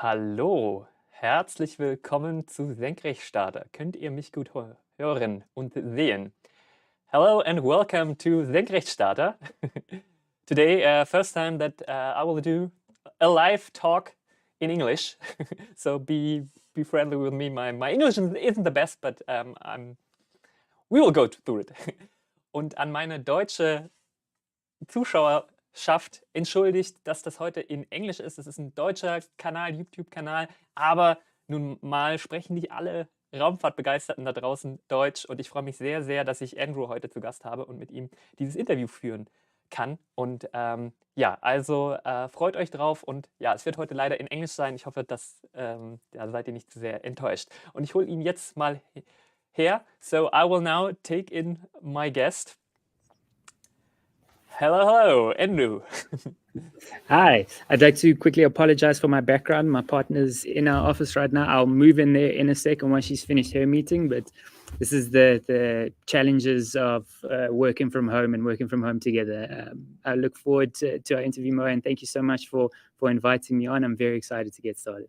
Hallo, herzlich willkommen zu Senkrechtstarter. Könnt ihr mich gut hören und sehen? Hello and welcome to Senkrechtstarter. Today, first time that I will do a live talk in English. So be friendly with me. My English isn't the best, but we will go through it. Und an meine deutsche Zuschauerschaft entschuldigt, dass das heute in Englisch ist. Es ist ein deutscher Kanal, YouTube-Kanal, aber nun mal sprechen nicht alle Raumfahrtbegeisterten da draußen Deutsch und ich freue mich sehr, sehr, dass ich Andrew heute zu Gast habe und mit ihm dieses Interview führen kann. Und ja, also freut euch drauf und ja, es wird heute leider in Englisch sein. Ich hoffe, dass ja, seid ihr nicht zu sehr enttäuscht. Und ich hole ihn jetzt mal her. So I will now take in my guest. Hello, hello, Andrew. Hi, I'd like to quickly apologize for my background. My partner's in our office right now. I'll move in there in a second once she's finished her meeting, but this is the challenges of working from home and working from home together. I look forward to our interview, Mo, and thank you so much for inviting me on. I'm very excited to get started.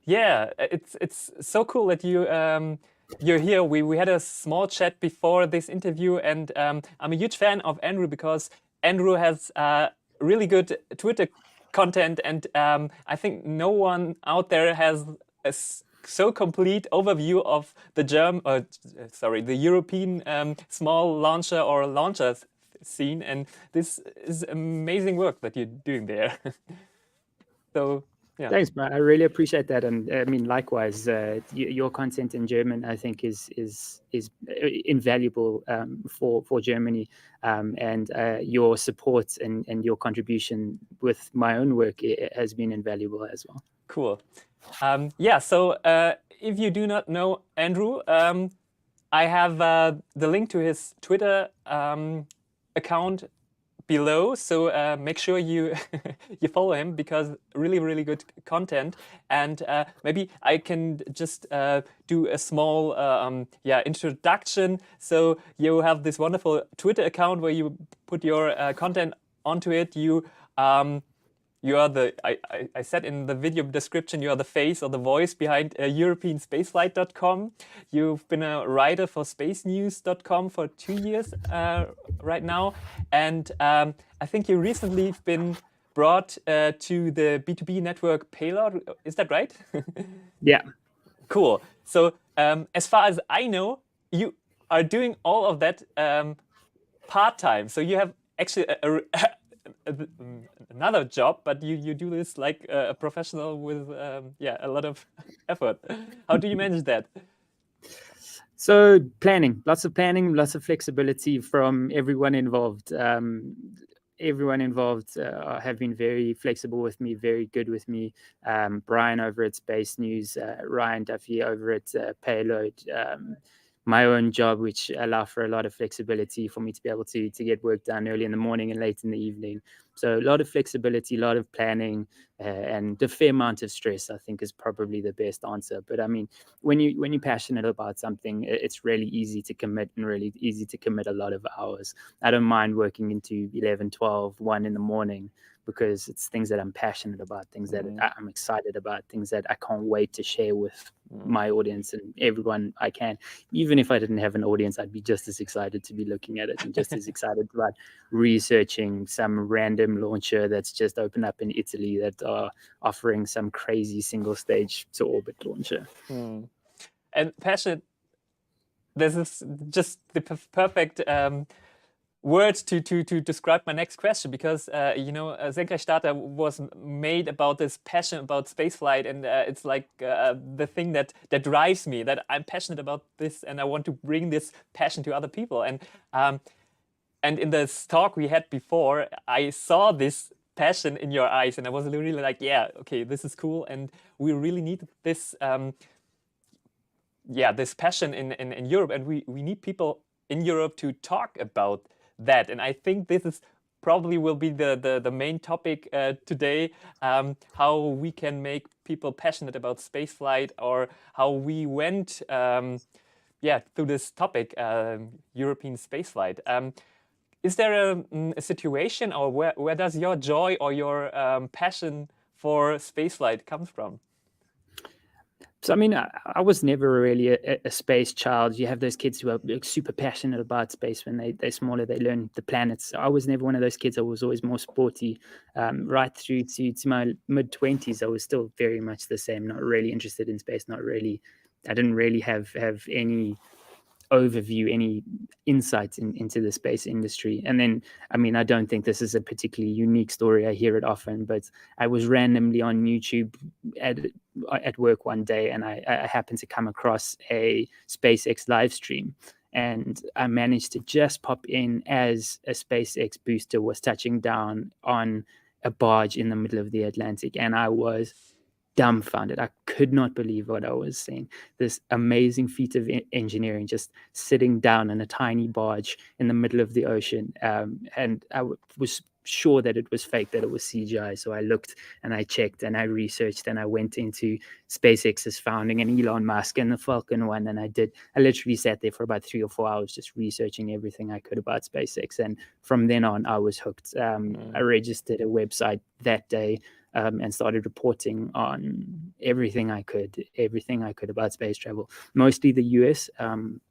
Yeah, it's so cool that you're here. We had a small chat before this interview, and I'm a huge fan of Andrew because Andrew has really good Twitter content, and I think no one out there has a so complete overview of the the European small launcher or launchers scene, and this is amazing work that you're doing there. So. Yeah. Thanks, bro. I really appreciate that, and I mean, likewise, your content in German, I think, is invaluable for Germany, and your support and your contribution with my own work has been invaluable as well. Cool. Yeah. So if you do not know Andrew, I have the link to his Twitter account below, so make sure you you follow him because really good content. And maybe I can just do a small introduction. So you have this wonderful Twitter account where you put your content onto it. You are I said in the video description, you are the face or the voice behind EuropeanSpaceflight.com. You've been a writer for SpaceNews.com for 2 years right now. And I think you recently been brought to the B2B network PAYLOAD. Is that right? Yeah. Cool. So as far as I know, you are doing all of that part-time. So you have actually another job, but you do this like a professional with a lot of effort. How do you manage that? So lots of flexibility from everyone involved. Everyone involved have been very flexible with me, very good with me. Brian over at Space News, Ryan Duffy over at PAYLOAD, my own job, which allow for a lot of flexibility for me to be able to get work done early in the morning and late in the evening. So a lot of flexibility, a lot of planning, and a fair amount of stress, I think, is probably the best answer. But I mean, when you're passionate about something, it's really easy to commit and really easy to commit a lot of hours. I don't mind working into 11, 12, 1 in the morning because it's things that I'm passionate about, things that I'm excited about, things that I can't wait to share with my audience and everyone I can. Even if I didn't have an audience, I'd be just as excited to be looking at it and just as excited about researching some random launcher that's just opened up in Italy that are offering some crazy single stage to orbit launcher. And passionate, this is just the perfect words to describe my next question, because Senkrechtstarter was made about this passion about spaceflight, and it's like the thing that drives me, that I'm passionate about this and I want to bring this passion to other people. And in this talk we had before, I saw this passion in your eyes, and I was really like, yeah, okay, this is cool, and we really need this this passion in Europe, and we need people in Europe to talk about that. And I think this is probably will be the main topic today, how we can make people passionate about spaceflight, or how we went through this topic, European spaceflight. Is there a situation, or where does your joy or your passion for spaceflight comes from? So, I mean, I was never really a space child. You have those kids who are super passionate about space when they're smaller, they learn the planets. So I was never one of those kids. I was always more sporty. Right through to my mid-20s, I was still very much the same, not really interested in space, I didn't really have any overview, any insights into the space industry. And then, I mean, I don't think this is a particularly unique story. I hear it often, but I was randomly on YouTube at work one day, and I happened to come across a SpaceX live stream. And I managed to just pop in as a SpaceX booster was touching down on a barge in the middle of the Atlantic. And I was dumbfounded. I could not believe what I was seeing. This amazing feat of engineering, just sitting down in a tiny barge in the middle of the ocean. And I was sure that it was fake, that it was CGI. So I looked and I checked and I researched and I went into SpaceX's founding and Elon Musk and the Falcon 1. And I literally sat there for about 3 or 4 hours just researching everything I could about SpaceX. And from then on, I was hooked. I registered a website that day. And started reporting on everything I could about space travel, mostly the US.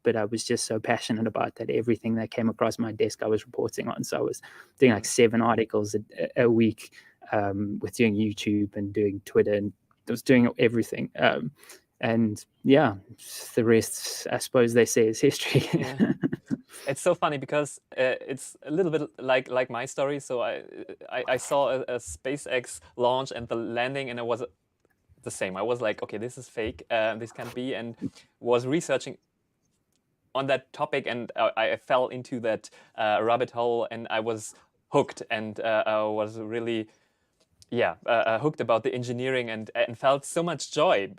But I was just so passionate about that. Everything that came across my desk, I was reporting on. So I was doing like 7 articles a week, with doing YouTube and doing Twitter, and I was doing everything. And yeah, the rest, I suppose they say, is history. Yeah. It's so funny because it's a little bit like my story. So I saw a SpaceX launch and the landing, and it was the same. I was like, okay, this is fake. This can't be, and was researching on that topic, and I fell into that rabbit hole, and I was hooked, and I was really, hooked about the engineering, and felt so much joy.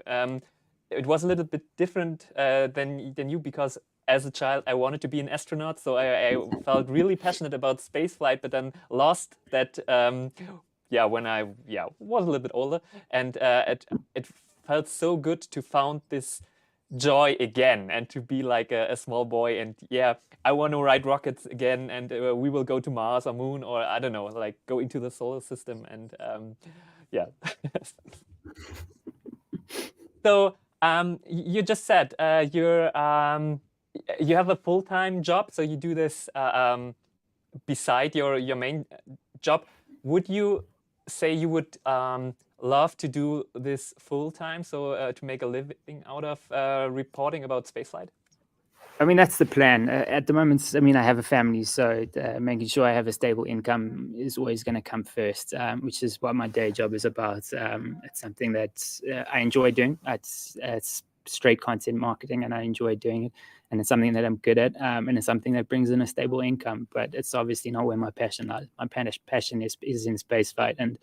It was a little bit different than you, because as a child, I wanted to be an astronaut, so I felt really passionate about spaceflight, but then lost that, when I was a little bit older, and it felt so good to found this joy again, and to be like a small boy, and I want to ride rockets again, and we will go to Mars or Moon, or I don't know, like go into the solar system, and So you just said you have a full-time job, so you do this beside your main job. Would you say you would love to do this full-time, so to make a living out of reporting about spaceflight? I mean, that's the plan. At the moment, I mean, I have a family, so making sure I have a stable income is always going to come first, which is what my day job is about. It's something that I enjoy doing. It's straight content marketing, and I enjoy doing it. And it's something that I'm good at, and it's something that brings in a stable income. But it's obviously not where my passion lies. My passion is in spaceflight, and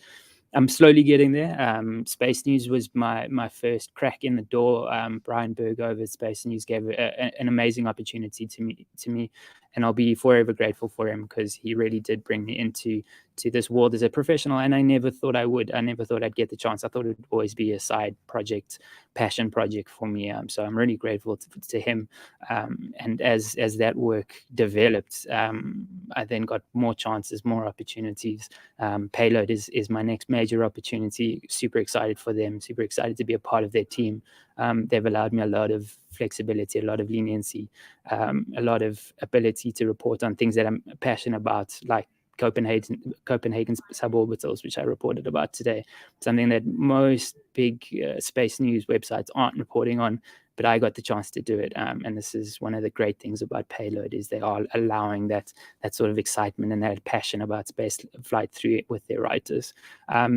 I'm slowly getting there. Space News was my first crack in the door. Brian Berg over at Space News gave an amazing opportunity to me, and I'll be forever grateful for him, because he really did bring me into this world as a professional, and I never thought I would. I never thought I'd get the chance. I thought it would always be a side project, passion project for me. So I'm really grateful to him. And as that work developed, I then got more chances, more opportunities. PAYLOAD is my next major opportunity. Super excited for them. Super excited to be a part of their team. They've allowed me a lot of flexibility, a lot of leniency, a lot of ability to report on things that I'm passionate about, like Copenhagen's suborbitals, which I reported about today. Something that most big space news websites aren't reporting on, but I got the chance to do it. And this is one of the great things about PAYLOAD, is they are allowing that sort of excitement and that passion about space flight through it with their writers.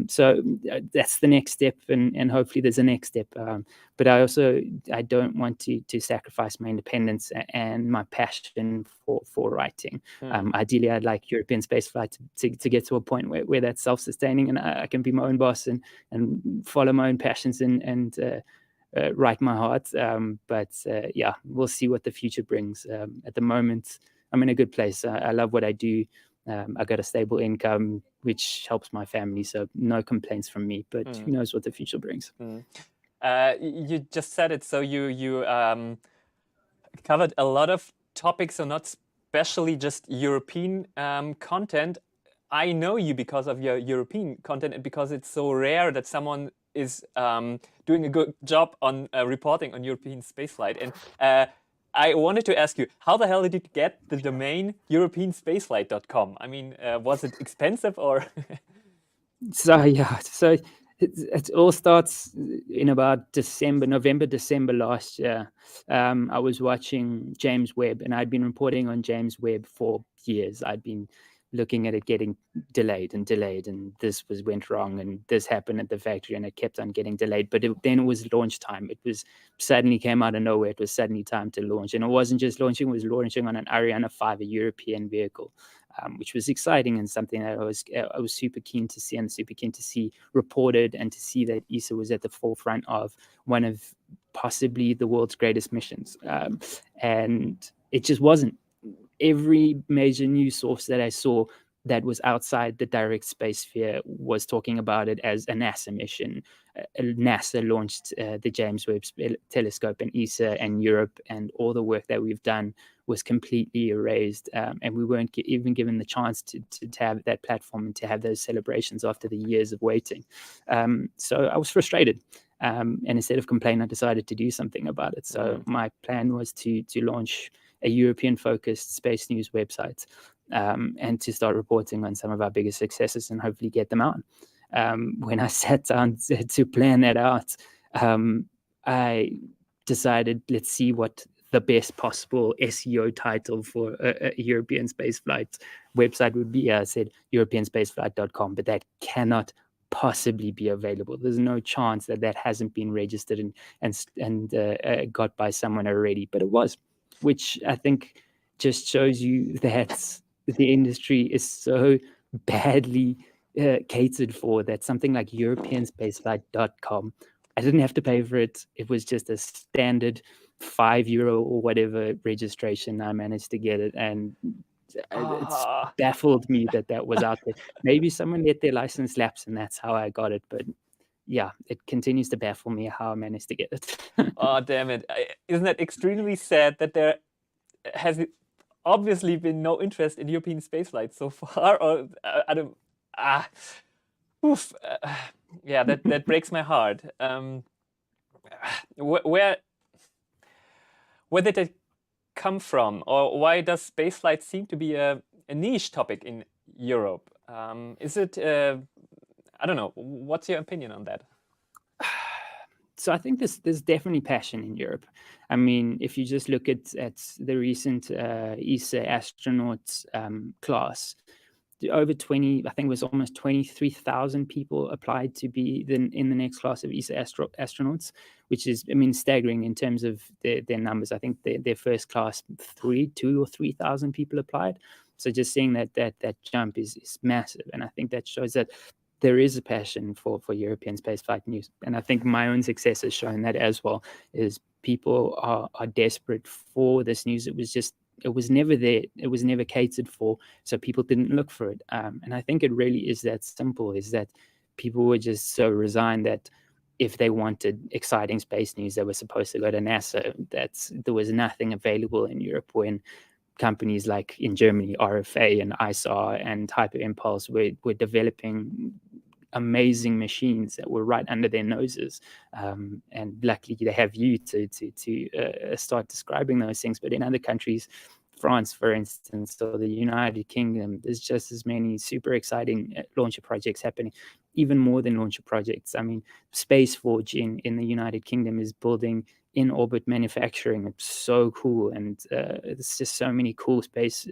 So that's the next step, and hopefully there's a next step. But I don't want to sacrifice my independence and my passion for writing. Ideally, I'd like European spaceflight to get to a point where that's self-sustaining, and I can be my own boss and follow my own passions and write my heart. But we'll see what the future brings. At the moment, I'm in a good place. I love what I do. I got a stable income, which helps my family, so no complaints from me. But who knows what the future brings? You just said it. So you covered a lot of topics, so not especially just European content. I know you because of your European content, and because it's so rare that someone is doing a good job on reporting on European spaceflight. And I wanted to ask you, how the hell did you get the domain europeanspaceflight.com? I mean, was it expensive or? So it all starts in about November, December last year. I was watching James Webb, and I'd been reporting on James Webb for years. I'd been looking at it getting delayed, and this went wrong, and this happened at the factory, and it kept on getting delayed. But then it was launch time. It was suddenly came out of nowhere. It was suddenly time to launch, and it wasn't just launching; it was launching on an Ariane 5, a European vehicle. Which was exciting and something that I was super keen to see, and super keen to see reported, and to see that ESA was at the forefront of one of possibly the world's greatest missions. And it just wasn't. Every major news source that I saw that was outside the direct space sphere was talking about it as a NASA mission. NASA launched the James Webb Telescope, and ESA and Europe and all the work that we've done was completely erased, and we weren't even given the chance to have that platform and to have those celebrations after the years of waiting. So I was frustrated, and instead of complaining, I decided to do something about it. So my plan was to launch a European-focused space news website, and to start reporting on some of our biggest successes and hopefully get them out. When I sat down to plan that out, I decided, let's see what the best possible SEO title for a European spaceflight website would be. I said europeanspaceflight.com, but that cannot possibly be available. There's no chance that hasn't been registered and got by someone already, but it was, which I think just shows you that the industry is so badly catered for that something like europeanspaceflight.com, I didn't have to pay for it. It was just a standard €5 or whatever registration. I managed to get it, and it's baffled me that was out there. Maybe someone let their license lapse, and that's how I got it. But yeah, it continues to baffle me how I managed to get it. Oh, damn it. Isn't that extremely sad that there has obviously been no interest in European spaceflight so far? Or I don't... yeah, that breaks my heart. Where did it come from? Or why does spaceflight seem to be a niche topic in Europe? Is it... I don't know. What's your opinion on that? So I think there's definitely passion in Europe. I mean, if you just look at the recent ESA astronauts class, over 20, I think it was almost 23,000 people applied to be in the next class of ESA astronauts, which is, I mean, staggering in terms of their numbers. I think their first class, 2,000 or 3,000 people applied. So just seeing that jump is massive. And I think that shows that there is a passion for European spaceflight news. And I think my own success has shown that as well, is people are desperate for this news. It was never there. It was never catered for. So people didn't look for it. And I think it really is that simple, is that people were just so resigned that if they wanted exciting space news, they were supposed to go to NASA. There was nothing available in Europe when companies like in Germany, RFA and ESA and Hyper Impulse were developing amazing machines that were right under their noses. And luckily they have you to start describing those things. But in other countries, France, for instance, or the United Kingdom, there's just as many super exciting launcher projects happening, even more than launcher projects. I mean, Space Forge in the United Kingdom is building in-orbit manufacturing. It's so cool. And there's just so many cool space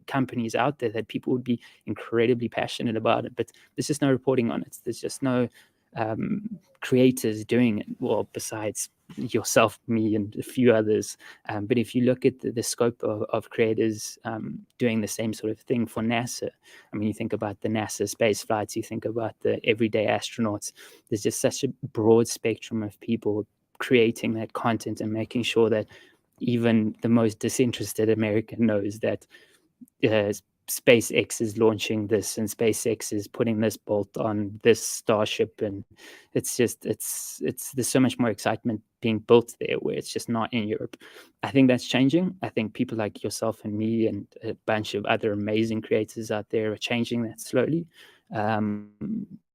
companies out there that people would be incredibly passionate about it. But there's just no reporting on it. There's just no creators doing it, well, besides yourself, me, and a few others. But if you look at the scope of creators doing the same sort of thing for NASA, I mean, you think about the NASA space flights, you think about the everyday astronauts, there's just such a broad spectrum of people creating that content and making sure that even the most disinterested American knows that SpaceX is launching this, and SpaceX is putting this bolt on this Starship, and it's there's so much more excitement being built there where it's just not in Europe. I think that's changing. I think people like yourself and me and a bunch of other amazing creators out there are changing that slowly.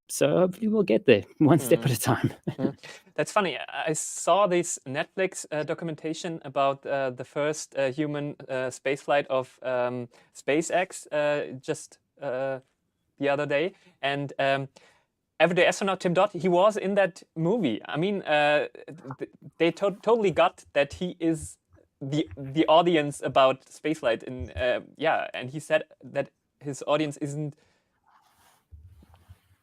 So hopefully we'll get there one step at a time. That's funny. I saw this Netflix documentation about the first human spaceflight of SpaceX just the other day, and everyday astronaut Tim Dodd, he was in that movie. I mean, they totally got that he is the audience about spaceflight, and he said that his audience isn't,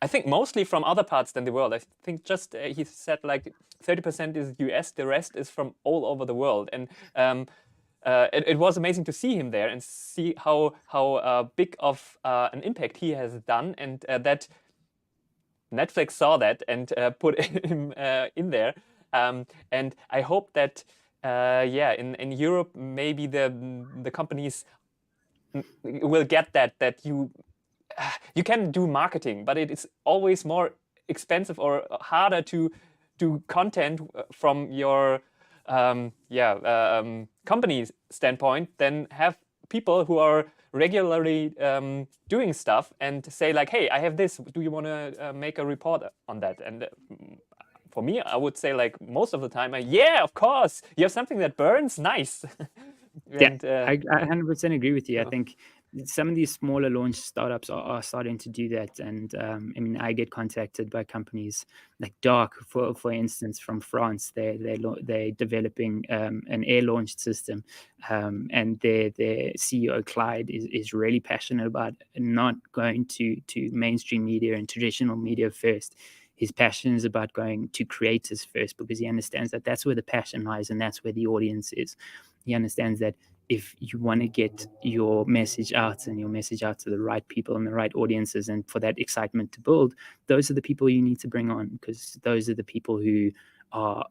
I think, mostly from other parts than the world. I think just he said like 30% is US, the rest is from all over the world, and it was amazing to see him there and see how big of an impact he has done, and that Netflix saw that and put him in there. And I hope that in Europe maybe the companies will get that you can do marketing, but it is always more expensive or harder to do content from your company standpoint than have people who are regularly doing stuff and say like, hey, I have this, do you want to make a report on that? And for me, I would say like most of the time, yeah, of course, you have something that burns, nice. And, I 100% agree with you. I think some of these smaller launch startups are starting to do that. And I mean, I get contacted by companies like Dark, for instance, from France. They're developing an air launched system, and their CEO Clyde is really passionate about not going to mainstream media and traditional media first. His passion is about going to creators first, because he understands that that's where the passion lies and that's where the audience is. He understands that if you want to get your message out and your message out to the right people and the right audiences, and for that excitement to build, those are the people you need to bring on, because those are the people who are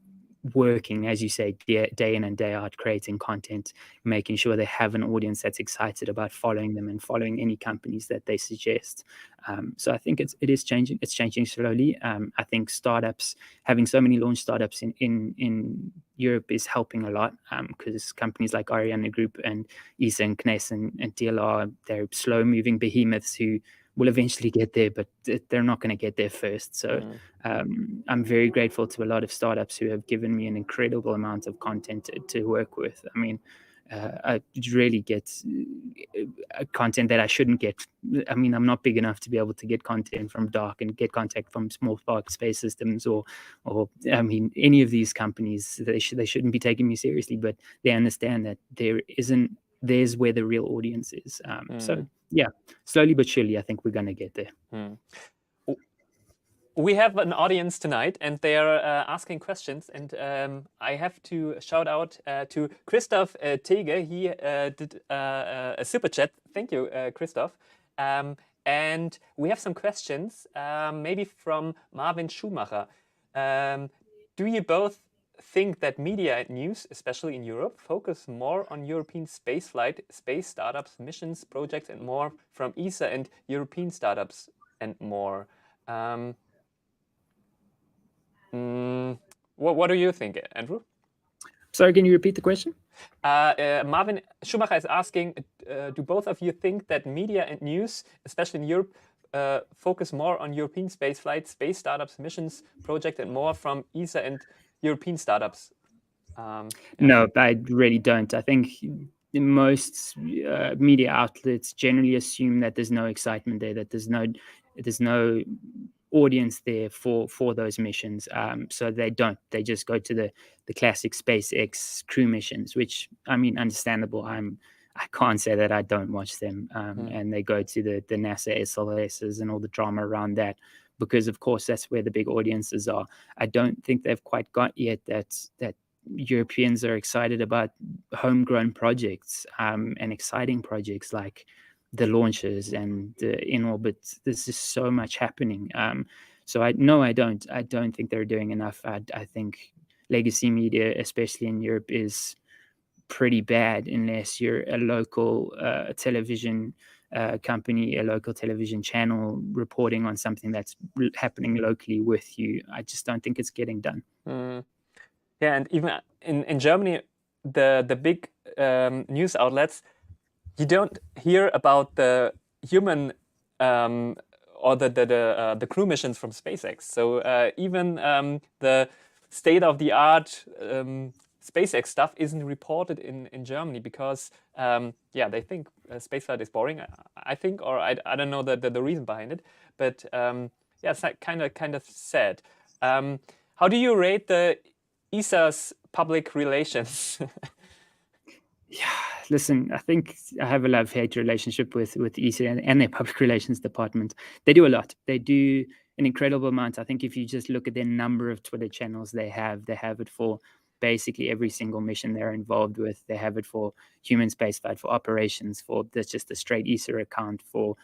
working, as you say, day in and day out, creating content, making sure they have an audience that's excited about following them and following any companies that they suggest. So I think it is changing. It's changing slowly. I think startups, having so many launch startups in Europe is helping a lot, because companies like Ariane Group and ESA and CNES and TLR, they're slow moving behemoths who will eventually get there, but they're not going to get there first. So I'm very grateful to a lot of startups who have given me an incredible amount of content to work with. I mean, I really get content that I shouldn't get. I mean, I'm not big enough to be able to get content from Dark and get contact from Small Spark Space Systems or I mean, any of these companies. They shouldn't be taking me seriously, but they understand that there's where the real audience is. So yeah, slowly but surely, I think we're going to get there. We have an audience tonight, and they are asking questions. And I have to shout out to Christoph Tege. He did a super chat. Thank you, Christoph. And we have some questions, maybe from Marvin Schumacher. Do you both think that media and news, especially in Europe, focus more on European spaceflight, space startups, missions, projects, and more from ESA and European startups and more? What do you think, Andrew? Sorry, can you repeat the question? Marvin Schumacher is asking, do both of you think that media and news, especially in Europe, focus more on European spaceflight, space startups, missions, project, and more from ESA and European startups? No, I really don't. I think most media outlets generally assume that there's no excitement there, that there's no audience there for those missions. So they don't. They just go to the classic SpaceX crew missions, which, I mean, understandable. I can't say that I don't watch them. And they go to the NASA SLSs and all the drama around that, because of course that's where the big audiences are. I don't think they've quite got yet that Europeans are excited about homegrown projects and exciting projects like the launches and the in orbit. There's just so much happening. So I don't think they're doing enough. I think legacy media, especially in Europe, is pretty bad unless you're a local television company, a local television channel reporting on something that's happening locally with you. I just don't think it's getting done. Yeah, and even in Germany, the big news outlets, you don't hear about the human or the crew missions from SpaceX. So even the state-of-the-art SpaceX stuff isn't reported in Germany because they think spaceflight is boring. I think, or I don't know the reason behind it, but it's like kind of sad. How do you rate the ESA's public relations? Yeah, listen, I think I have a love-hate relationship with ESA and their public relations department. They do a lot. They do an incredible amount. I think if you just look at their number of Twitter channels they have it for basically every single mission they're involved with. They have it for human spaceflight, for operations, for just a straight ESA account, for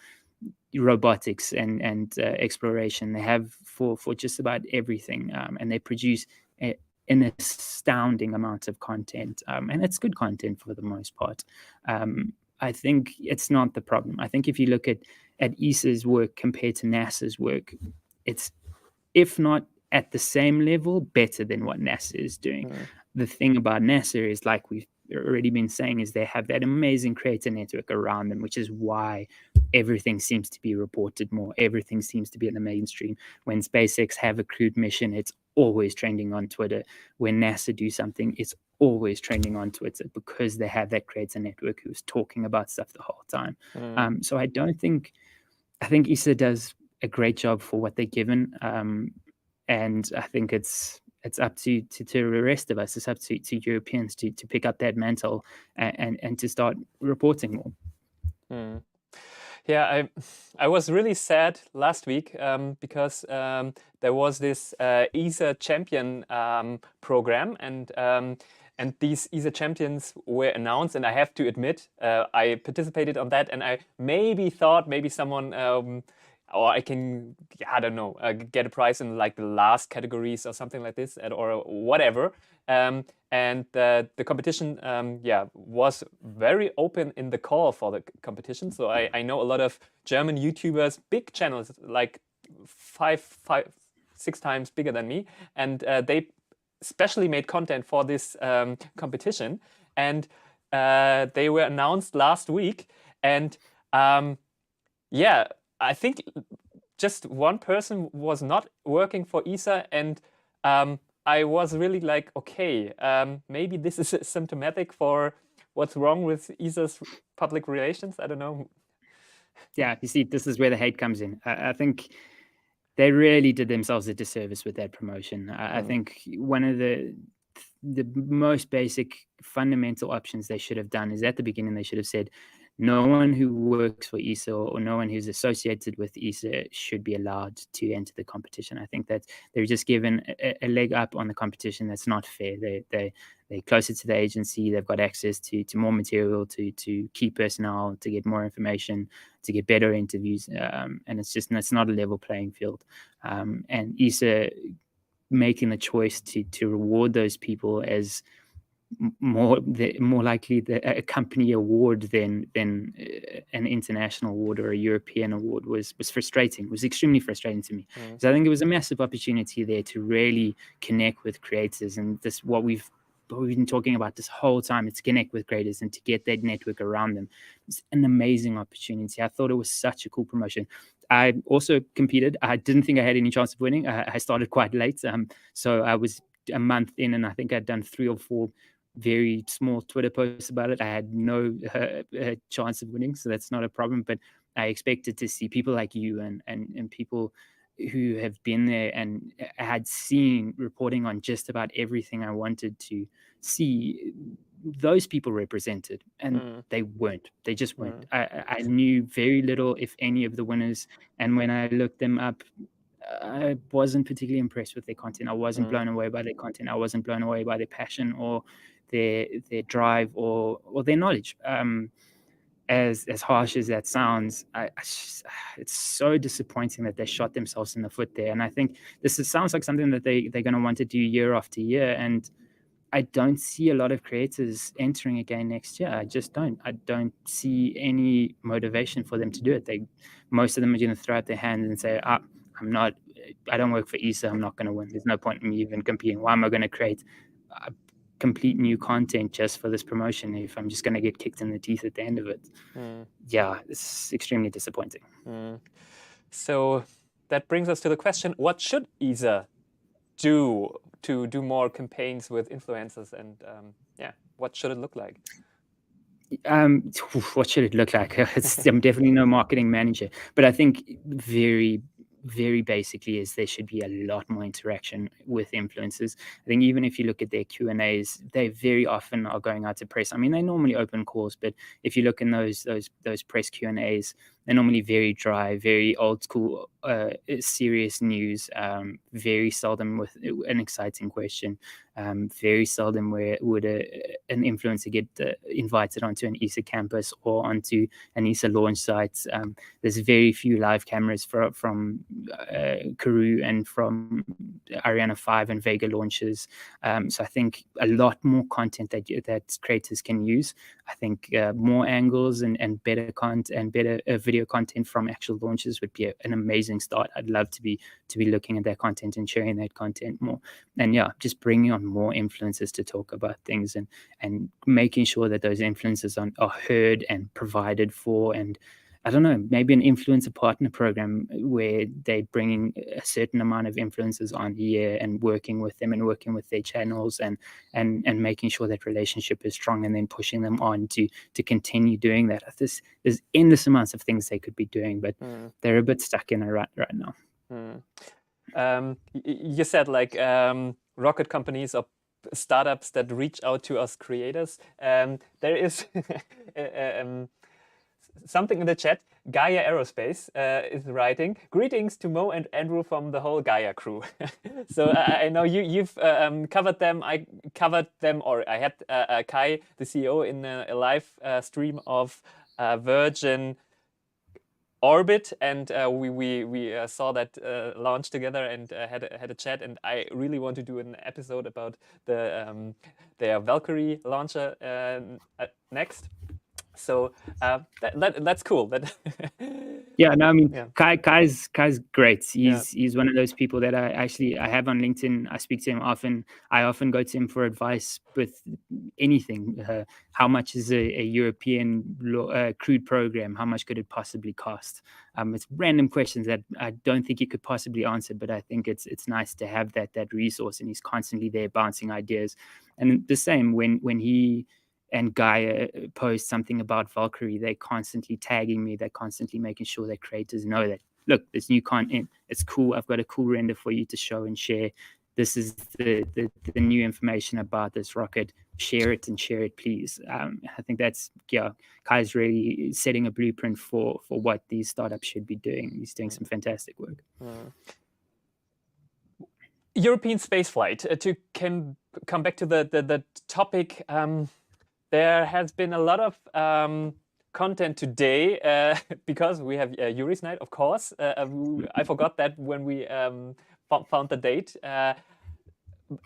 robotics and exploration. They have for just about everything, and they produce an astounding amount of content, and it's good content for the most part. I think it's not the problem. I think if you look at ESA's work compared to NASA's work, it's, if not at the same level, better than what NASA is doing. The thing about NASA is, like we've already been saying, is they have that amazing creator network around them, which is why everything seems to be reported more. Everything seems to be in the mainstream. When SpaceX have a crewed mission, it's always trending on Twitter. When NASA do something, it's always trending on Twitter because they have that creator network who's talking about stuff the whole time. So I think ESA does a great job for what they're given. And I think it's up to the rest of us. It's up to Europeans to pick up that mantle and to start reporting more. Yeah, I was really sad last week because there was this ESA Champion program, and these ESA Champions were announced, and I have to admit I participated on that, and I thought maybe someone or I can, I don't know, get a prize in like the last categories or something like this, or whatever. And the competition, was very open in the call for the competition. So I know a lot of German YouTubers, big channels, like five, 6 times bigger than me, and they specially made content for this competition, and they were announced last week, and I think just one person was not working for ESA, and I was really like, okay, maybe this is symptomatic for what's wrong with ESA's public relations. I don't know. Yeah, you see, this is where the hate comes in. I think they really did themselves a disservice with that promotion. I think one of the most basic fundamental options they should have done is at the beginning they should have said, no one who works for ESA or no one who's associated with ESA should be allowed to enter the competition. I think that they're just given a leg up on the competition that's not fair. They're closer to the agency. They've got access to more material, to key personnel, to get more information, to get better interviews. And it's not a level playing field. And ESA making the choice to reward those people as more likely a company award than an international award or a European award was frustrating. It was extremely frustrating to me. So I think it was a massive opportunity there to really connect with creators, and this what we've been talking about this whole time. It's connect with creators and to get that network around them. It's an amazing opportunity. I thought it was such a cool promotion. I also competed. I didn't think I had any chance of winning. I started quite late, so I was a month in, and I think I'd done 3 or 4 very small Twitter posts about it. I had no chance of winning, so that's not a problem. But I expected to see people like you and people who have been there and had seen reporting on just about everything I wanted to see. Those people represented, and they weren't. They just weren't. I knew very little, if any, of the winners, and when I looked them up, I wasn't particularly impressed with their content. I wasn't blown away by their content. I wasn't blown away by their passion or their drive or their knowledge. As harsh as that sounds, it's so disappointing that they shot themselves in the foot there. And I think sounds like something that they're going to want to do year after year. And I don't see a lot of creators entering again next year. I just don't. I don't see any motivation for them to do it. Most of them are going to throw out their hands and say, I don't work for ESA. I'm not going to win. There's no point in me even competing. Why am I going to create complete new content just for this promotion if I'm just going to get kicked in the teeth at the end of it? Yeah, it's extremely disappointing. So that brings us to the question: what should ESA do to do more campaigns with influencers, and what should it look like? What should it look like? I'm definitely no marketing manager, but I think very, very basically is there should be a lot more interaction with influencers. I think even if you look at their Q&As, they very often are going out to press. I mean, they normally open calls, but if you look in those press Q&As, they're normally very dry, very old school, serious news. Very seldom with an exciting question. Very seldom where would an influencer get invited onto an ESA campus or onto an ESA launch site. There's very few live cameras from Kourou and from Ariane 5 and Vega launches. So I think a lot more content that creators can use. I think more angles and better content and better video content from actual launches would be an amazing start. I'd love to be looking at that content and sharing that content more. And just bringing on more influencers to talk about things and making sure that those influencers are heard and provided for. And I don't know, maybe an influencer partner program where they're bringing a certain amount of influencers on here and working with them and working with their channels and making sure that relationship is strong, and then pushing them on to continue doing that. There's endless amounts of things they could be doing, but they're a bit stuck in a rut right now. You said like rocket companies or startups that reach out to us creators. There is something in the chat. Gaia Aerospace is writing, "Greetings to Mo and Andrew from the whole Gaia crew." So I know you've covered them. I covered them, or I had Kai, the CEO, in a live stream of Virgin Orbit, and we saw that launch together and had a chat. And I really want to do an episode about the their Valkyrie launcher next. So that's cool. Yeah, no, I mean, Kai's great. He's one of those people that I have on LinkedIn. I speak to him often. I often go to him for advice with anything. How much is a European crewed program? How much could it possibly cost? It's random questions that I don't think he could possibly answer, but I think it's nice to have that resource, and he's constantly there bouncing ideas. And the same when he and Gaia post something about Valkyrie, they're constantly tagging me. They're constantly making sure that creators know that, look, there's new content. It's cool. I've got a cool render for you to show and share. This is the new information about this rocket. Share it, please. I think that's, Kai's really setting a blueprint for what these startups should be doing. He's doing some fantastic work. European spaceflight. To come back to the topic, there has been a lot of content today because we have Yuri's night, of course. I forgot that when we found the date. A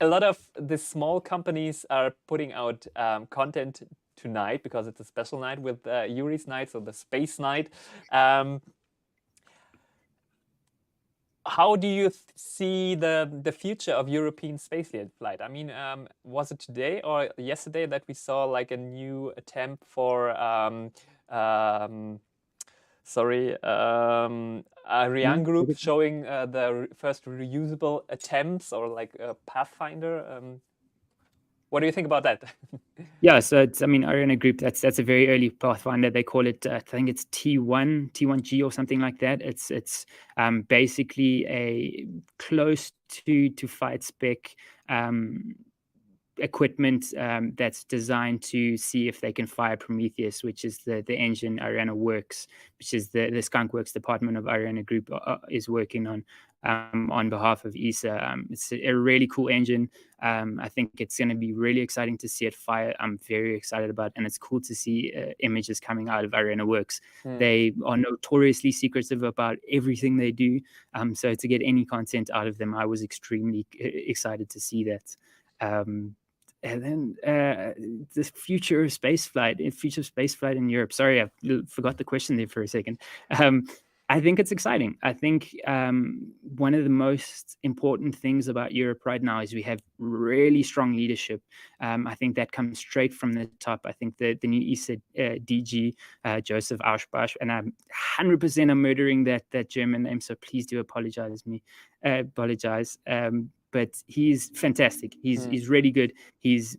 lot of the small companies are putting out content tonight because it's a special night with Yuri's night, so the space night. How do you see the future of European space flight? I mean, was it today or yesterday that we saw like a new attempt for Ariane group showing the first reusable attempts, or like a Pathfinder? What do you think about that? Yeah, so Ariane Group, that's a very early Pathfinder. They call it, I think it's T1G or something like that. It's basically a close to fight spec equipment that's designed to see if they can fire Prometheus, which is the engine Ariane Works, which is the Skunk Works department of Ariane Group is working on behalf of ESA. It's a really cool engine. I think it's going to be really exciting to see it fire. I'm very excited about it, and it's cool to see images coming out of Ariane Works. They are notoriously secretive about everything they do. So to get any content out of them, I was extremely excited to see that. And then the future of spaceflight in Europe. Sorry, I forgot the question there for a second. I think it's exciting. I think one of the most important things about Europe right now is we have really strong leadership. I think that comes straight from the top. I think the new ESA DG, Joseph Auschbach, and I'm 100% I'm murdering that German name, so please do apologize. But he's fantastic. He's really good. He's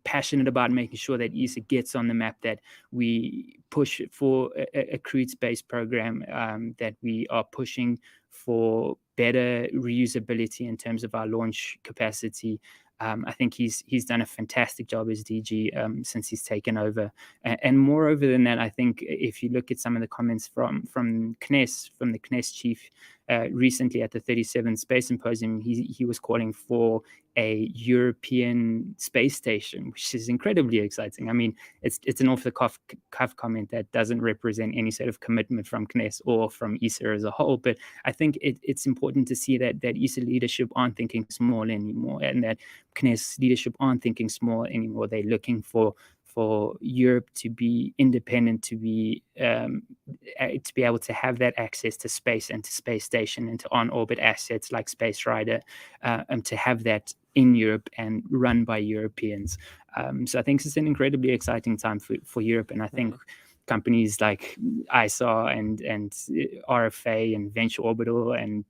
passionate about making sure that ESA gets on the map, that we push for a crewed space program, that we are pushing for better reusability in terms of our launch capacity. I think he's done a fantastic job as DG since he's taken over. And moreover than that, I think if you look at some of the comments from the CNES chief recently at the 37th Space Symposium, he was calling for a European space station, which is incredibly exciting. I mean, it's an off-the-cuff comment that doesn't represent any sort of commitment from CNES or from ESA as a whole, but I think it's important to see that ESA leadership aren't thinking small anymore, and that CNES leadership aren't thinking small anymore. They're looking for Europe to be independent, to be able to have that access to space and to space station and to on-orbit assets like Space Rider, and to have that in Europe and run by Europeans. So I think it's an incredibly exciting time for Europe, and I think companies like ESA and RFA and Venture Orbital and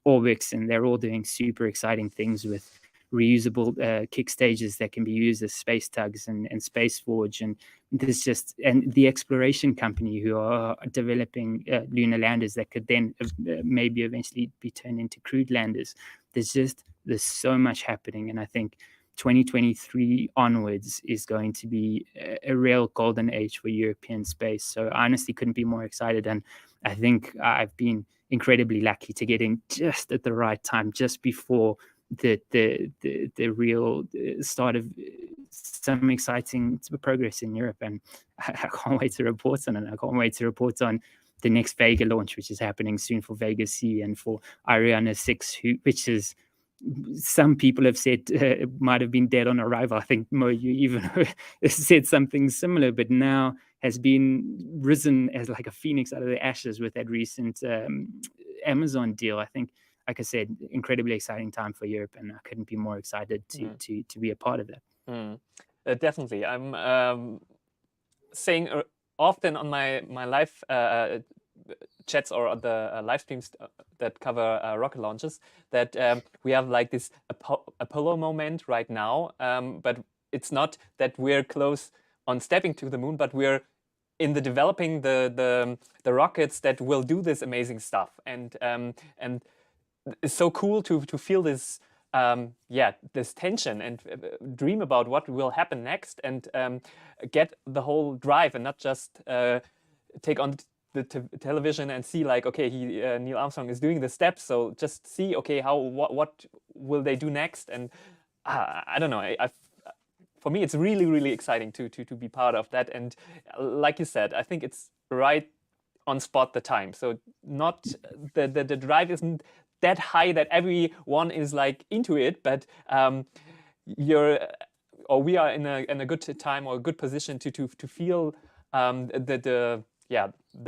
Orbix, and they're all doing super exciting things with reusable kick stages that can be used as space tugs and Space Forge, and there's just, and the exploration company who are developing lunar landers that could then maybe eventually be turned into crewed landers. There's so much happening, and I think 2023 onwards is going to be a real golden age for European space. So I honestly couldn't be more excited, and I think I've been incredibly lucky to get in just at the right time, just before the real start of some exciting progress in Europe, and I can't wait to report on it. I can't wait to report on the next Vega launch, which is happening soon for Vega C, and for Ariane 6, which is, some people have said might have been dead on arrival. I think Mo, you even said something similar, but now has been risen as like a phoenix out of the ashes with that recent Amazon deal. I think, like I said, incredibly exciting time for Europe, and I couldn't be more excited to be a part of that. Definitely. I'm saying often on my live chats or the live streams that cover rocket launches that we have like this Apollo moment right now, but it's not that we're close on stepping to the moon, but we're in the developing the rockets that will do this amazing stuff, and it's so cool to feel this this tension and dream about what will happen next, and get the whole drive, and not just take on the television and see like, okay, Neil Armstrong is doing the steps, so just see, okay, what will they do next, and I don't know. For me, it's really exciting to be part of that, and like you said, I think it's right on spot the time. So not the drive isn't that high that everyone is like into it, but we are in a good time or a good position to feel the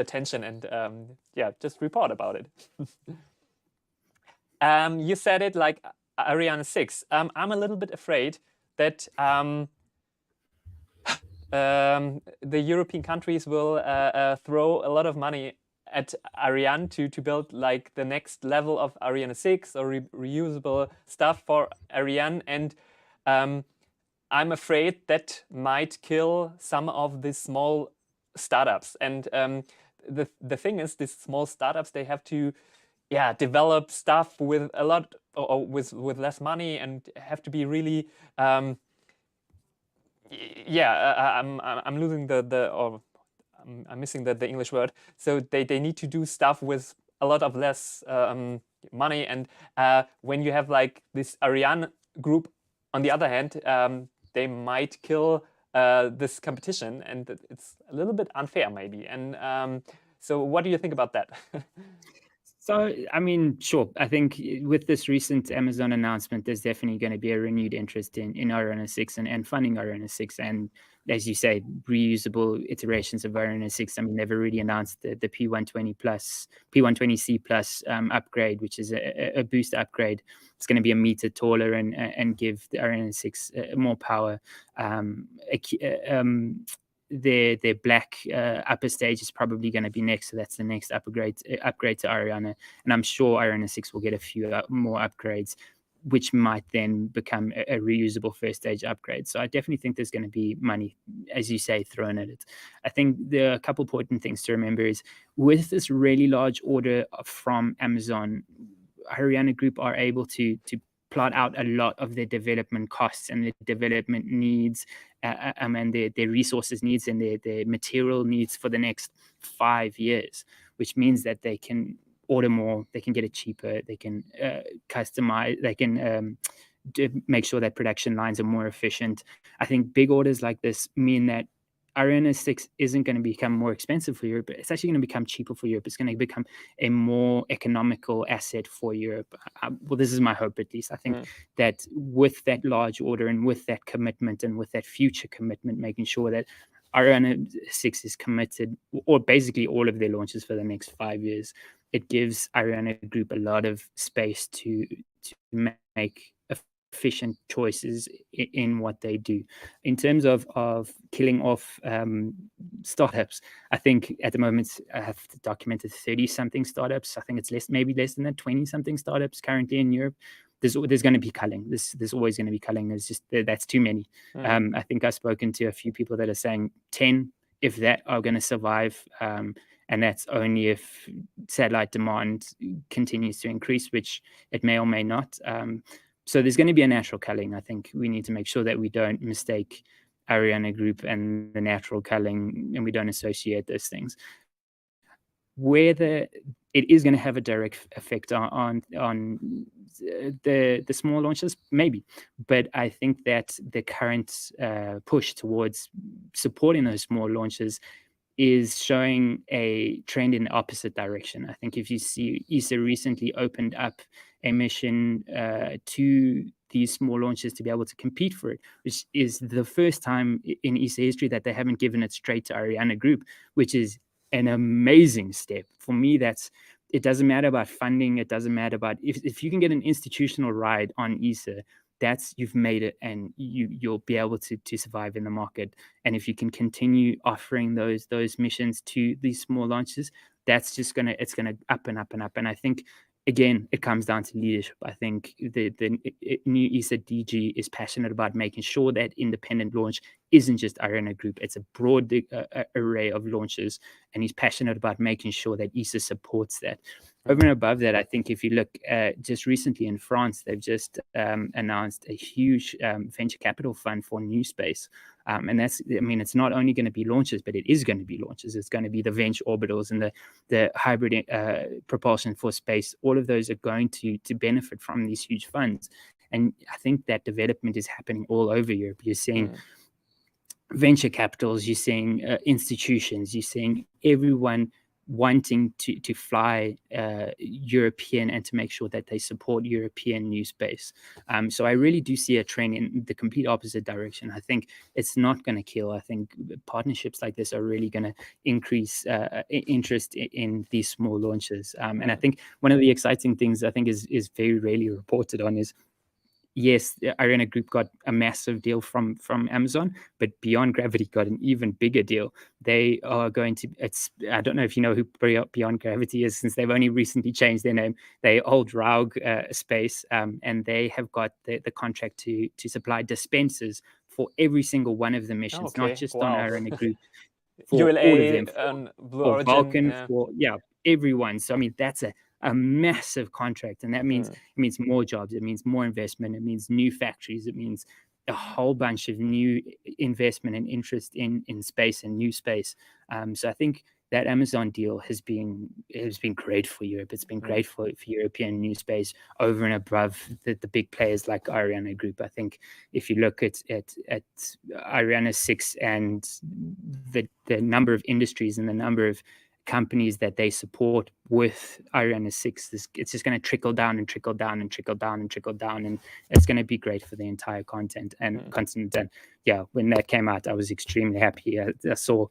tension, and just report about it. You said it like Ariane 6. I'm a little bit afraid that the European countries will throw a lot of money at Ariane to build like the next level of Ariane 6 or reusable stuff for Ariane, and I'm afraid that might kill some of the small startups. And the thing is, these small startups, they have to develop stuff with a lot or with less money, and have to be really I'm losing I'm missing the English word. So they need to do stuff with a lot of less money, and when you have like this Ariane group on the other hand, they might kill this competition, and it's a little bit unfair maybe. And so what do you think about that? So, I mean, sure. I think with this recent Amazon announcement, there's definitely going to be a renewed interest in Ariane 6 and funding Ariane 6. And as you say, reusable iterations of Ariane 6. I mean, they've already announced the P120C plus upgrade, which is a booster upgrade. It's going to be a meter taller and give the Ariane 6 more power. Their black upper stage is probably going to be next, so that's the next upgrade to Ariane, and I'm sure Ariane 6 will get a few more upgrades, which might then become a reusable first stage upgrade. So I definitely think there's going to be money, as you say, thrown at it. I think there are a couple important things to remember is with this really large order from Amazon, Ariane Group are able to plot out a lot of their development costs and their development needs and their resources needs and their material needs for the next 5 years, which means that they can order more, they can get it cheaper, they can customize, they can make sure that production lines are more efficient. I think big orders like this mean that Ariane 6 isn't going to become more expensive for Europe. It's actually going to become cheaper for Europe. It's going to become a more economical asset for Europe. Well, this is my hope, at least. I think that with that large order and with that commitment and with that future commitment, making sure that Ariane 6 is committed, or basically all of their launches for the next 5 years, it gives Ariane Group a lot of space to make efficient choices in what they do. In terms of killing off startups, I think at the moment I have documented 30-something startups. I think it's maybe less than that, 20-something startups currently in Europe. There's going to be culling. There's always going to be culling. It's just that's too many. I think I've spoken to a few people that are saying 10, if that, are going to survive. And that's only if satellite demand continues to increase, which it may or may not. So there's going to be a natural culling. I think we need to make sure that we don't mistake Ariane Group and the natural culling, and we don't associate those things. Whether it is going to have a direct effect on the small launches, maybe, but I think that the current push towards supporting those small launches is showing a trend in the opposite direction. I think if you see, ESA recently opened up a mission to these small launches to be able to compete for it, which is the first time in ESA history that they haven't given it straight to Ariane Group, which is an amazing step. For me, it doesn't matter about funding. It doesn't matter about if you can get an institutional ride on ESA, you've made it, and you'll be able to survive in the market. And if you can continue offering those missions to these small launches, it's gonna up and up and up. And I think, again, it comes down to leadership. I think the new ESA DG is passionate about making sure that independent launch isn't just Ariane Group. It's a broad array of launches, and he's passionate about making sure that ESA supports that. Over and above that, I think if you look just recently in France, they've just announced a huge venture capital fund for new space. And it's not only going to be launches, but it is going to be launches. It's going to be the venture orbitals and the hybrid propulsion for space. All of those are going to benefit from these huge funds. And I think that development is happening all over Europe. You're seeing venture capitals, you're seeing institutions, you're seeing everyone wanting to fly European and to make sure that they support European new space. So I really do see a trend in the complete opposite direction. I think it's not going to kill. I think partnerships like this are really going to increase interest in these small launches. And I think one of the exciting things I think is very rarely reported on is, yes, Ariane Group got a massive deal from Amazon, but Beyond Gravity got an even bigger deal. They are going to, I don't know if you know who Beyond Gravity is, since they've only recently changed their name. They hold Raug Space, and they have got the contract to supply dispensers for every single one of the missions, not just on Ariane Group, for ULA, all of them, Blue for Origin, Vulcan, for everyone. So I mean, that's a massive contract, and that means it means more jobs, it means more investment, it means new factories, it means a whole bunch of new investment and interest in space and new space. So I think that Amazon deal has been great for Europe. It's been great for European new space over and above the big players like Ariane Group. I think if you look at Ariane 6 and the number of industries and the number of companies that they support with Ariane 6, it's just going to trickle down and trickle down and trickle down and trickle down, and it's going to be great for the entire continent. And yeah, when that came out, I was extremely happy. I saw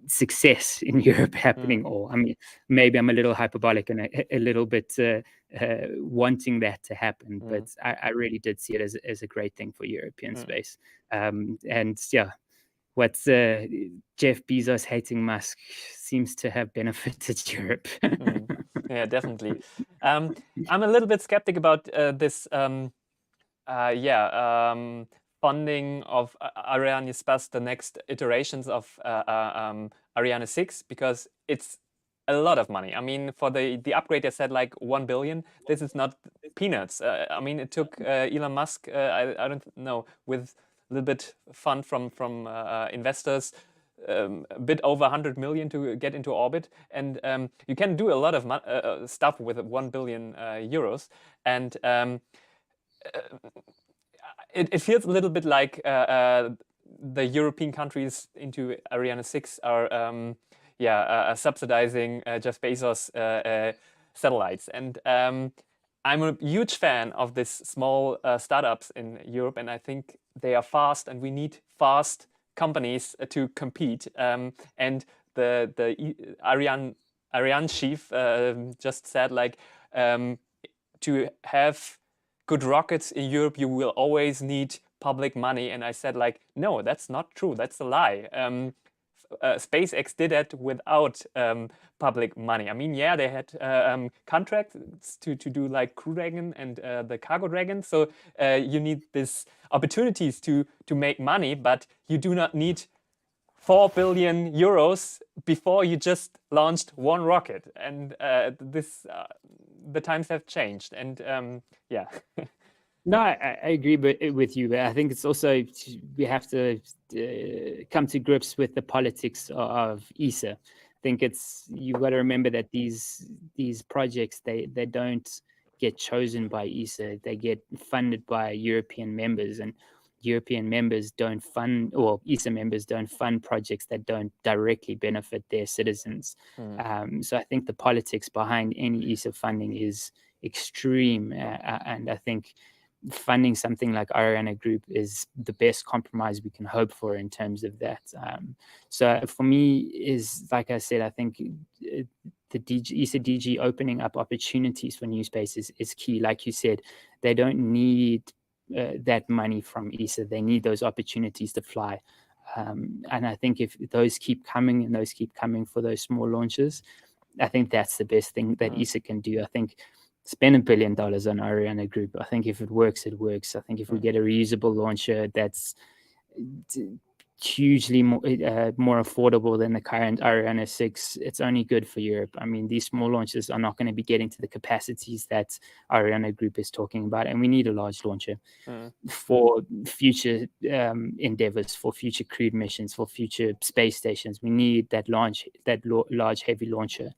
success in Europe happening, or I mean, maybe I'm a little hyperbolic and a little bit wanting that to happen, but I really did see it as a great thing for European space. And yeah, what Jeff Bezos hating Musk seems to have benefited Europe. Yeah, definitely. I'm a little bit skeptic about this funding of Arianespace, the next iterations of Ariane 6, because it's a lot of money. I mean, for the upgrade, they said like 1 billion. This is not peanuts. I mean, it took Elon Musk, I don't know, with a little bit fund from investors, a bit over 100 million to get into orbit. And you can do a lot of stuff with 1 billion euros. And it feels a little bit like the European countries into Ariane 6 are subsidizing Jeff Bezos satellites. And I'm a huge fan of this small startups in Europe, and I think they are fast, and we need fast companies to compete. And the Ariane chief just said, like, to have good rockets in Europe, you will always need public money. And I said, like, no, that's not true. That's a lie. SpaceX did it without public money. I mean, yeah, they had contracts to do like Crew Dragon and the Cargo Dragon. So you need these opportunities to make money, but you do not need 4 billion euros before you just launched one rocket. And the times have changed. And yeah. No, I agree with you, but I think it's also, we have to come to grips with the politics of ESA. I think you've got to remember that these projects, they don't get chosen by ESA. They get funded by European members, and European members don't fund, or ESA members don't fund projects that don't directly benefit their citizens. So I think the politics behind any ESA funding is extreme, and I think funding something like Ariane Group is the best compromise we can hope for in terms of that. So for me, is like I said, I think the ESA DG opening up opportunities for new spaces is key. Like you said, they don't need that money from ESA. They need those opportunities to fly. And I think if those keep coming and those keep coming for those small launches, I think that's the best thing that ESA can do. I think spend $1 billion on Ariane Group. I think if it works, it works. I think if we get a reusable launcher that's hugely more affordable than the current Ariane 6, it's only good for Europe. I mean, these small launches are not going to be getting to the capacities that Ariane Group is talking about, and we need a large launcher for future endeavors, for future crewed missions, for future space stations. We need that large heavy launcher.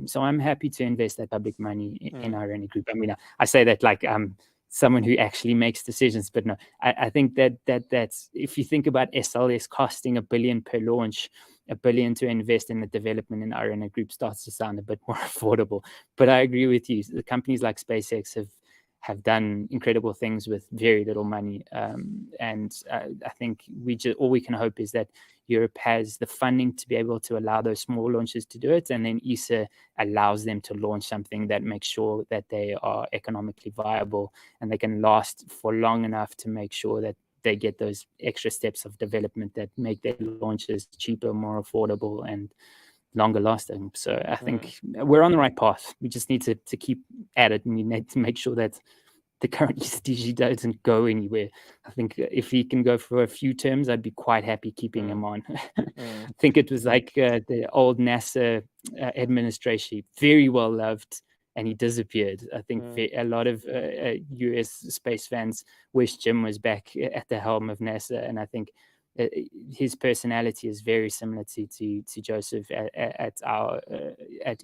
So I'm happy to invest that public money in Ariane Group. I mean, I say that like someone who actually makes decisions, but no, I think that's, if you think about SLS costing $1 billion per launch, $1 billion to invest in the development in Ariane Group starts to sound a bit more affordable. But I agree with you. The companies like SpaceX have done incredible things with very little money, and I think all we can hope is that Europe has the funding to be able to allow those small launches to do it, and then ESA allows them to launch something that makes sure that they are economically viable and they can last for long enough to make sure that they get those extra steps of development that make their launches cheaper, more affordable, and longer lasting. So I think we're on the right path. We just need to keep at it, and we need to make sure that the current DG doesn't go anywhere. I think if he can go for a few terms, I'd be quite happy keeping him on. I think it was like the old NASA administration, very well loved, and he disappeared. I think a lot of US space fans wish Jim was back at the helm of NASA, and I think his personality is very similar to Joseph at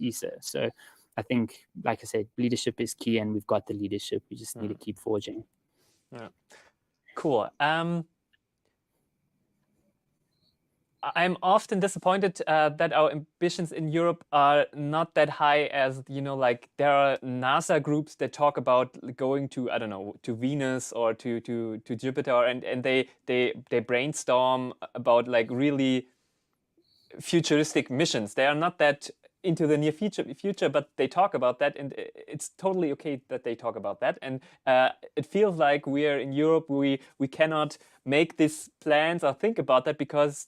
ESA. So I think, like I said, leadership is key, and we've got the leadership. We just need to keep forging. Yeah. Cool. I'm often disappointed that our ambitions in Europe are not that high as, like there are NASA groups that talk about going to, I don't know, to Venus or to Jupiter, and they brainstorm about like really futuristic missions. They are not that into the near future, but they talk about that, and it's totally okay that they talk about that. And it feels like we are in Europe. We cannot make these plans or think about that because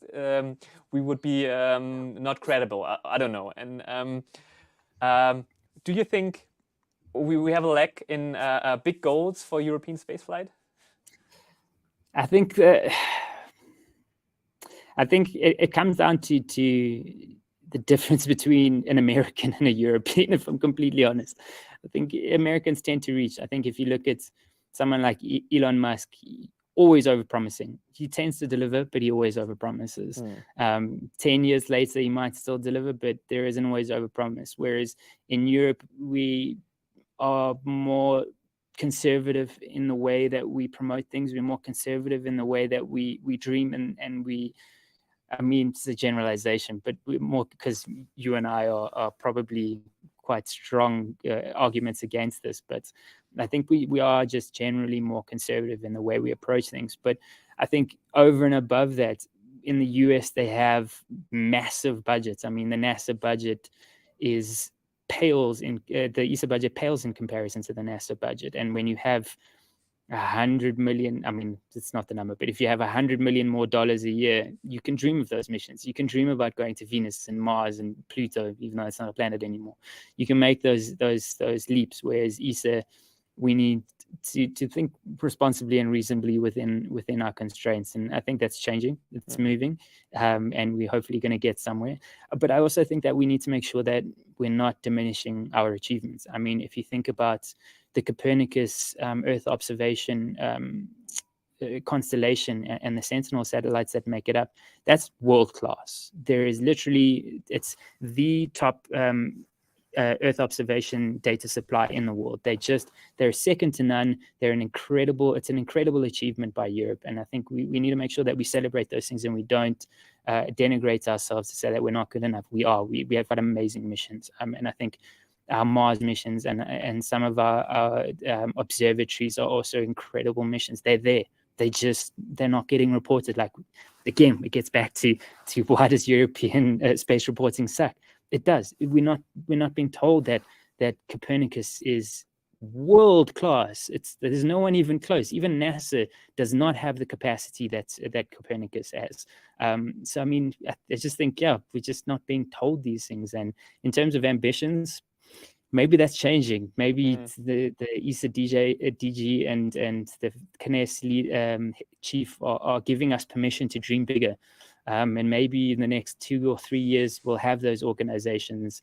we would be not credible. I don't know. And do you think we have a lack in big goals for European spaceflight? I think it comes down to the difference between an American and a European, if I'm completely honest. I think Americans tend to reach. I think if you look at someone like Elon Musk, always overpromising. He tends to deliver, but he always overpromises. 10 years later, he might still deliver, but there isn't always overpromise. Whereas in Europe, we are more conservative in the way that we promote things. We're more conservative in the way that we dream and we, I mean, it's a generalization, but we're more, because you and I are probably quite strong arguments against this, but I think we are just generally more conservative in the way we approach things. But I think over and above that, in the US, they have massive budgets. I mean, the NASA budget pales in the ESA budget pales in comparison to the NASA budget. And when you have 100 million, I mean, it's not the number, but if you have $100 million more a year, you can dream of those missions. You can dream about going to Venus and Mars and Pluto, even though it's not a planet anymore. You can make those leaps. Whereas ESA, we need to think responsibly and reasonably within our constraints, and I think that's changing. It's moving, and we're hopefully going to get somewhere. But I also think that we need to make sure that we're not diminishing our achievements. I mean, if you think about the Copernicus Earth observation constellation and the Sentinel satellites that make it up, that's world class. There is literally, it's the top Earth observation data supply in the world. They're second to none. It's an incredible achievement by Europe. And I think we need to make sure that we celebrate those things and we don't denigrate ourselves to say that we're not good enough. We are. We have got amazing missions. And I think our Mars missions and some of our observatories are also incredible missions. They're there. They're not getting reported. Like, again, it gets back to why does European space reporting suck? It does. We're not being told that Copernicus is world class. There's no one even close. Even NASA does not have the capacity that Copernicus has. So I mean, I just think, we're just not being told these things. And in terms of ambitions, maybe that's changing. Maybe the ESA DG and the CNES lead, chief are giving us permission to dream bigger. And maybe in the next 2 or 3 years, we'll have those organizations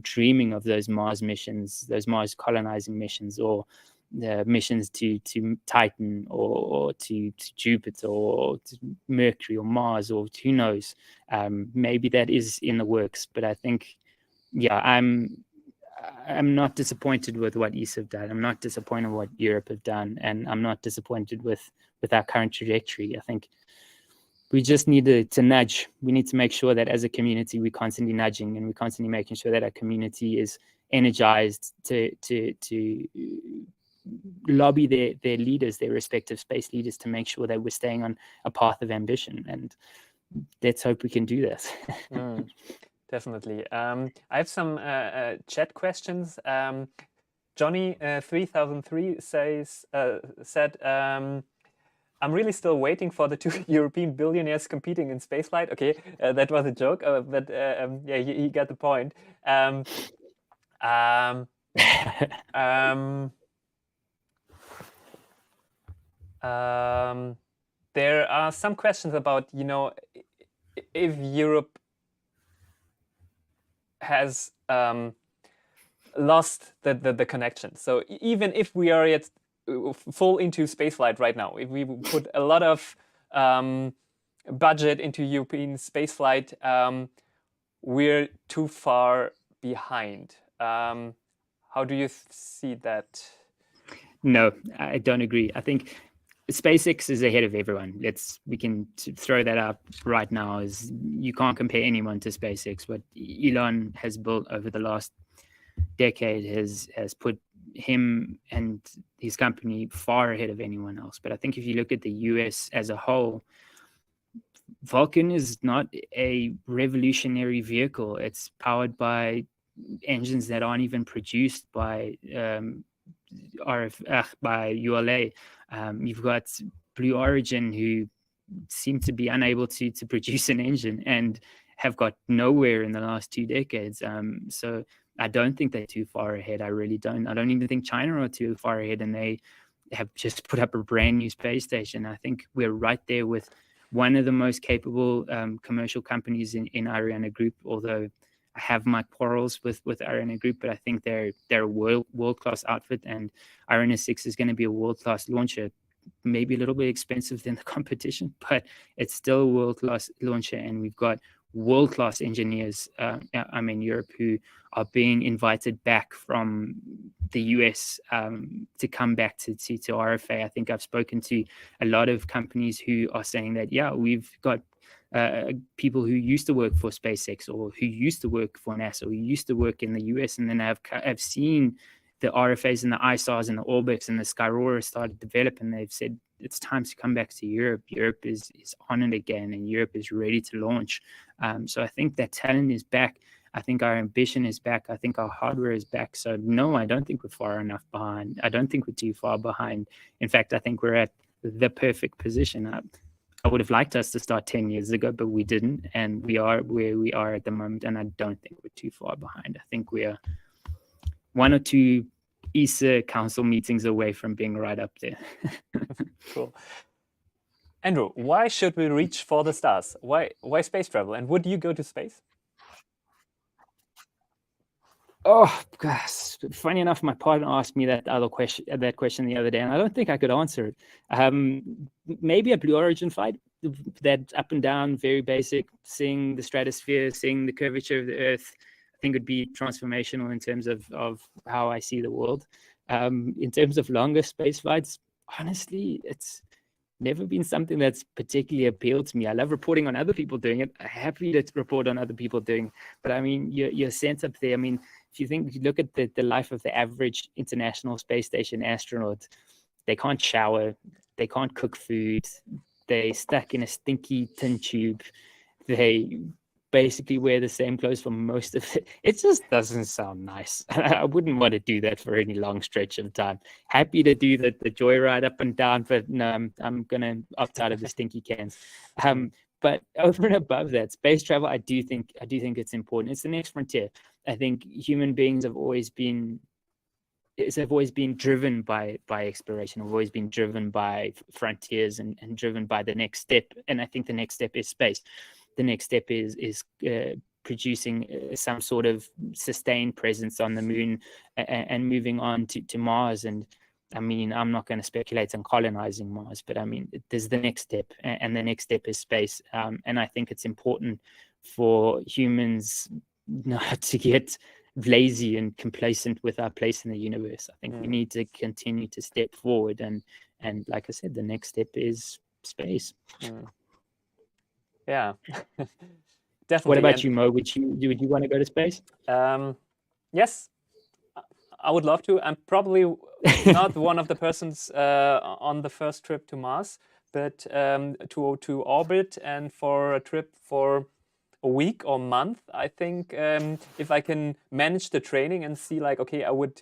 dreaming of those Mars missions, those Mars colonizing missions, or missions to Titan or to Jupiter or to Mercury or Mars, or who knows. Maybe that is in the works. But I think, I'm not disappointed with what ESA have done. I'm not disappointed with what Europe have done. And I'm not disappointed with our current trajectory. I think we just need to nudge. We need to make sure that as a community, we're constantly nudging and we're constantly making sure that our community is energized to lobby their leaders, their respective space leaders, to make sure that we're staying on a path of ambition. And let's hope we can do that. Definitely. I have some chat questions. Johnny 3003 said, I'm really still waiting for the 2 European billionaires competing in spaceflight. Okay, that was a joke, but he got the point. There are some questions about, if Europe has lost the connection. So even if we are yet full into spaceflight right now, if we put a lot of budget into European spaceflight, we're too far behind. How do you see that? No, I don't agree. I think SpaceX is ahead of everyone. We can throw that up right now. Is you can't compare anyone to SpaceX. What Elon has built over the last decade has put him and his company far ahead of anyone else. But I think if you look at the US as a whole, Vulcan is not a revolutionary vehicle. It's powered by engines that aren't even produced by by ULA. You've got Blue Origin, who seem to be unable to produce an engine and have got nowhere in the last 2 decades. So I don't think they're too far ahead. I really don't. I don't even think China are too far ahead, and they have just put up a brand new space station. I think we're right there with one of the most capable commercial companies in Ariane Group, although I have my quarrels with Ariane Group, but I think they're a world-class outfit, and Ariane 6 is going to be a world-class launcher, maybe a little bit expensive than the competition, but it's still a world-class launcher, and we've got world-class engineers, Europe, who are being invited back from the US to come back to RFA. I think I've spoken to a lot of companies who are saying that, yeah, we've got people who used to work for SpaceX or who used to work for NASA, who used to work in the US, and then have seen the RFAs and the ESAs and the Orbix and the Skyrora started to develop, and they've said it's time to come back to Europe. Europe is on it again, and Europe is ready to launch. So I think that talent is back. I think our ambition is back. I think our hardware is back. So no, I don't think we're far enough behind. I don't think we're too far behind. In fact, I think we're at the perfect position. I would have liked us to start 10 years ago, but we didn't. And we are where we are at the moment. And I don't think we're too far behind. I think we are 1 or 2 ESA council meetings away from being right up there. Cool. Andrew, why should we reach for the stars? Why space travel? And would you go to space? Oh, gosh. Funny enough, my partner asked me that question the other day, and I don't think I could answer it. Maybe a Blue Origin flight, that up and down, very basic, seeing the stratosphere, seeing the curvature of the Earth, I think would be transformational in terms of how I see the world. In terms of longer space flights, honestly, it's never been something that's particularly appealed to me. I love reporting on other people doing it. I'm happy to report on other people doing it. But I mean, you're sent up there. I mean, if you look at the life of the average International Space Station astronaut, they can't shower, they can't cook food, they're stuck in a stinky tin tube, they basically wear the same clothes for most of it. It just doesn't sound nice. I wouldn't want to do that for any long stretch of time. Happy to do the joyride up and down, but no, I'm gonna opt out of the stinky cans. But over and above that, space travel, I do think it's important. It's the next frontier. I think human beings have always been driven by exploration, have always been driven by frontiers and driven by the next step. And I think the next step is space. The next step is producing some sort of sustained presence on the moon and moving on to Mars. And I mean, I'm not going to speculate on colonizing Mars, but I mean, there's the next step, and the next step is space. And I think it's important for humans not to get lazy and complacent with our place in the universe. I think we need to continue to step forward, and like I said, the next step is space. Yeah, definitely. What about you, Mo? Would you want to go to space? Yes, I would love to. I'm probably not one of the persons on the first trip to Mars, but to orbit and for a trip for a week or month, I think if I can manage the training and see like, okay, I would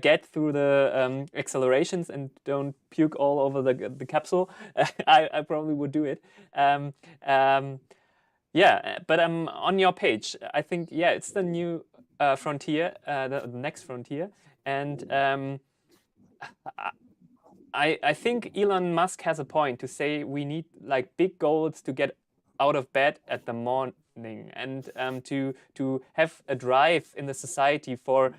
get through the accelerations and don't puke all over the capsule, I probably would do it. Yeah, but I'm on your page. I think, yeah, it's the new frontier, the next frontier. And I think Elon Musk has a point to say we need like big goals to get out of bed at the morning, and to have a drive in the society for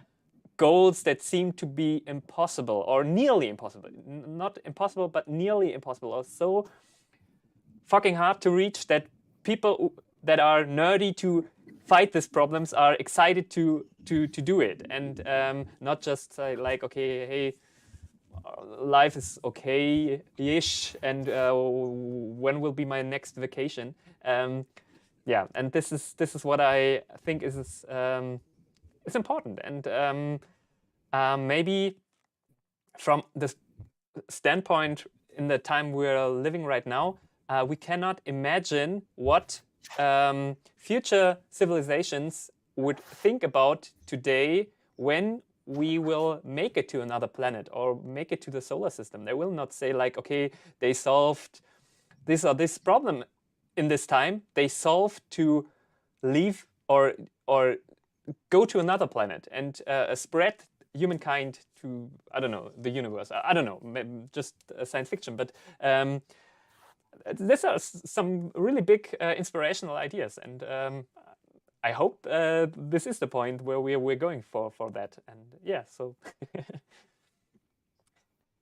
goals that seem to be impossible or nearly impossible. Not impossible, but nearly impossible, or so fucking hard to reach that people that are nerdy to fight these problems are excited to do it, and not just like, okay, hey, life is okay-ish, and when will be my next vacation? Yeah, and this is what I think is important, and maybe from the standpoint in the time we're living right now, we cannot imagine what future civilizations would think about today when we will make it to another planet or make it to the solar system. They will not say like, okay, they solved this or this problem in this time. They solved to leave or go to another planet and spread humankind to, I don't know, the universe. I don't know, just science fiction. But these are some really big inspirational ideas, and I hope this is the point where we're going for that. And yeah, so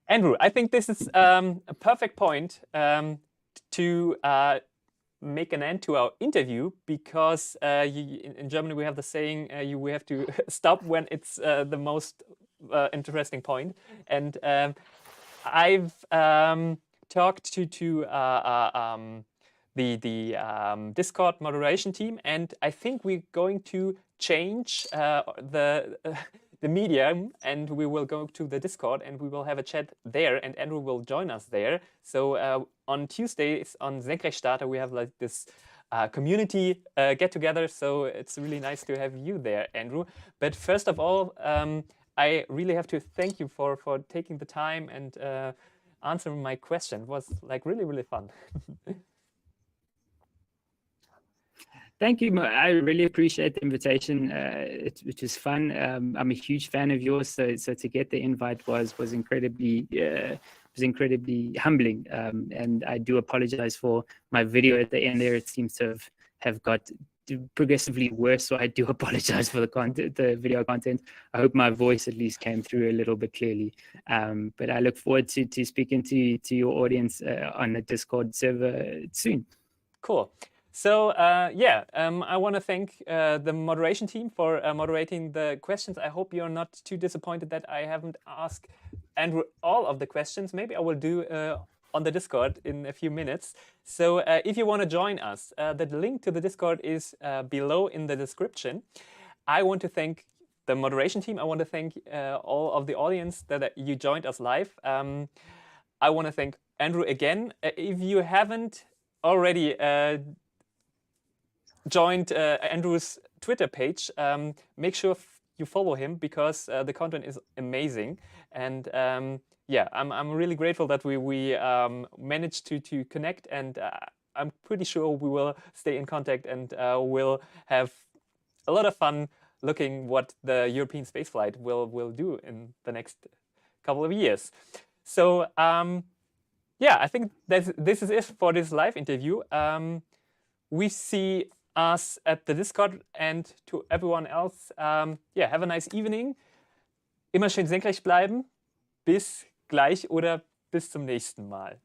Andrew, I think this is a perfect point to make an end to our interview, because in Germany we have the saying, we have to stop when it's the most interesting point. And I've talked to the Discord moderation team, and I think we're going to change the medium, and we will go to the Discord and we will have a chat there, and Andrew will join us there. So on Tuesdays on Senkrechtstarter we have like this community get together, so it's really nice to have you there, Andrew. But first of all, I really have to thank you for taking the time and answering my question. It was like really fun. Thank you. I really appreciate the invitation. It was fun. I'm a huge fan of yours, so to get the invite was incredibly humbling. And I do apologize for my video at the end there. It seems to have got progressively worse, so I do apologize for the content, the video content. I hope my voice at least came through a little bit clearly. But I look forward to speaking to your audience on the Discord server soon. Cool. So yeah, I want to thank the moderation team for moderating the questions. I hope you're not too disappointed that I haven't asked Andrew all of the questions. Maybe I will do on the Discord in a few minutes. So if you want to join us, the link to the Discord is below in the description. I want to thank the moderation team. I want to thank all of the audience that you joined us live. I want to thank Andrew again. If you haven't already joined Andrew's Twitter page, make sure you follow him, because the content is amazing. And yeah, I'm really grateful that we managed to connect, and I'm pretty sure we will stay in contact, and we'll have a lot of fun looking what the European spaceflight will do in the next couple of years. So yeah, I think this is it for this live interview. We see us at the Discord, and to everyone else, yeah, have a nice evening. Immer schön senkrecht bleiben. Bis gleich oder bis zum nächsten Mal.